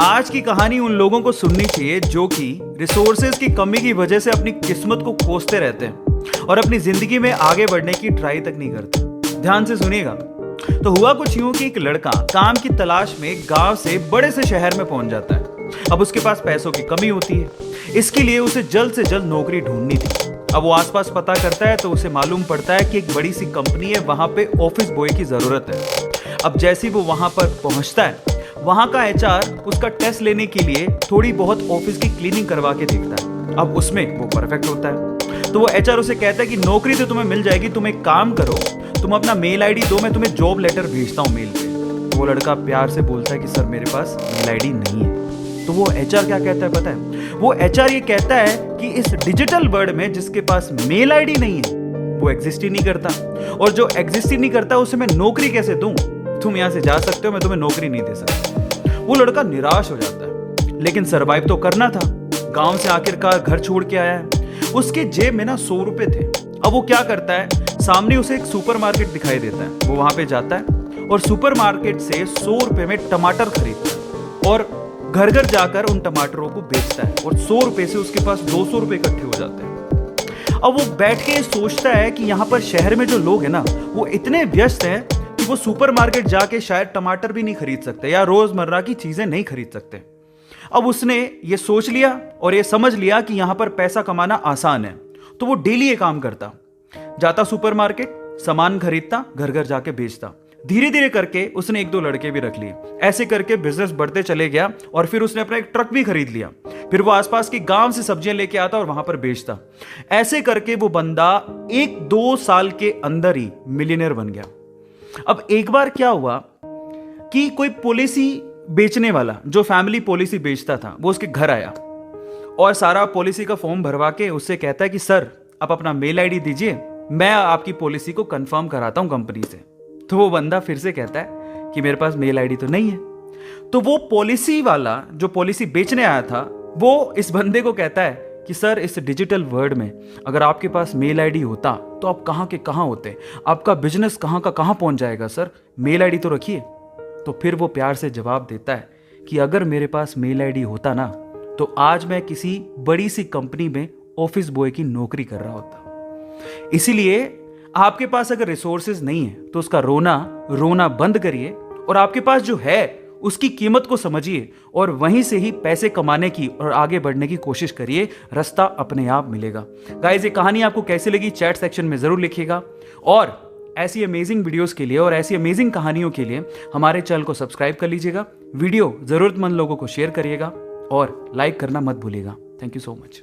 आज की कहानी उन लोगों को सुननी चाहिए जो कि रिसोर्सेज की कमी की वजह से अपनी किस्मत को कोसते रहते हैं और अपनी जिंदगी में आगे बढ़ने की ट्राई तक नहीं करते। ध्यान से सुनिएगा। तो हुआ कुछ यूं कि एक लड़का काम की तलाश में गांव से बड़े से शहर में पहुंच जाता है। अब उसके पास पैसों की कमी होती है, इसके लिए उसे जल्द से जल्द नौकरी ढूंढनी थी। अब वो आसपास पता करता है तो उसे मालूम पड़ता है कि एक बड़ी सी कंपनी है, वहां पे ऑफिस बॉय की जरूरत है। अब जैसे ही वो वहां पर पहुंचता है, वहां का एचआर उसका टेस्ट लेने के लिए थोड़ी बहुत ऑफिस की क्लीनिंग करवा के देखता है। अब उसमें वो परफेक्ट होता है तो वो एचआर उसे कहता है कि नौकरी तो तुम्हें मिल जाएगी, तुम एक काम करो, तुम अपना मेल आईडी दो, मैं तुम्हें जॉब लेटर भेजता हूँ मेल पे। वो लड़का प्यार से बोलता है कि सर मेरे पास मेल आईडी नहीं है। तो वो एचआर क्या कहता है पता है? वो एचआर ये कहता है कि इस डिजिटल वर्ल्ड में जिसके पास मेल आईडी नहीं है वो एग्जिस्ट ही नहीं करता, और जो एग्जिस्ट ही नहीं करता उसे मैं नौकरी कैसे दूं? तुम यहां से जा सकते हो, मैं तुम्हें नौकरी नहीं दे सकता। वो लड़का निराश हो जाता है, लेकिन सरवाइव तो करना था। गांव से आखिरकार घर छोड़ के आया है। उसके जेब में ना 100 रुपए थे। अब वो क्या करता है, सामने उसे एक सुपरमार्केट दिखाई देता है। वो वहां पे जाता है और सुपरमार्केट से 100 रुपए में टमाटर खरीदता है और घर घर जाकर उन टमाटरों को बेचता है, और 100 रुपए से उसके पास 200 रुपए इकट्ठे हो जाते हैं। अब वो बैठ के सोचता है कि यहाँ पर शहर में जो लोग हैं ना, वो इतने व्यस्त हैं कि वो सुपरमार्केट जाके शायद टमाटर भी नहीं खरीद सकते या रोजमर्रा की चीजें नहीं खरीद सकते। अब उसने ये सोच लिया और ये समझ लिया कि यहां पर पैसा कमाना आसान है, तो वो डेली ये काम करता, जाता सुपरमार्केट, सामान खरीदता, घर घर जाके बेचता। धीरे धीरे करके उसने 1-2 लड़के भी रख लिए। ऐसे करके बिजनेस बढ़ते चले गया और फिर उसने अपना एक ट्रक भी खरीद लिया। फिर वो आसपास के गांव से सब्जियां लेके आता और वहां पर बेचता। ऐसे करके वो बंदा 1-2 साल के अंदर ही मिलियनेयर बन गया। अब एक बार क्या हुआ कि कोई पॉलिसी बेचने वाला जो फैमिली पॉलिसी बेचता था वो उसके घर आया और सारा पॉलिसी का फॉर्म भरवा के उससे कहता है कि सर आप अपना मेल आईडी दीजिए, मैं आपकी पॉलिसी को कंफर्म कराता हूं कंपनी से। तो वो बंदा फिर से कहता है कि मेरे पास मेल आईडी तो नहीं है। तो वो पॉलिसी वाला जो पॉलिसी बेचने आया था वो इस बंदे को कहता है कि सर इस डिजिटल वर्ल्ड में अगर आपके पास मेल आईडी होता तो आप कहां के कहां होते, आपका बिजनेस कहां का कहां पहुंच जाएगा, सर मेल आईडी तो रखिए। तो फिर वो प्यार से जवाब देता है कि अगर मेरे पास मेल आईडी होता ना तो आज मैं किसी बड़ी सी कंपनी में ऑफिस बॉय की नौकरी कर रहा होता। इसीलिए आपके पास अगर रिसोर्सेज नहीं है तो उसका रोना बंद करिए और आपके पास जो है उसकी कीमत को समझिए और वहीं से ही पैसे कमाने की और आगे बढ़ने की कोशिश करिए। रास्ता अपने आप मिलेगा। गाइस, ये कहानी आपको कैसी लगी चैट सेक्शन में जरूर लिखिएगा, और ऐसी अमेजिंग वीडियोस के लिए और ऐसी अमेजिंग कहानियों के लिए हमारे चैनल को सब्सक्राइब कर लीजिएगा। वीडियो जरूरतमंद लोगों को शेयर करिएगा और लाइक करना मत भूलिएगा। Thank you so much.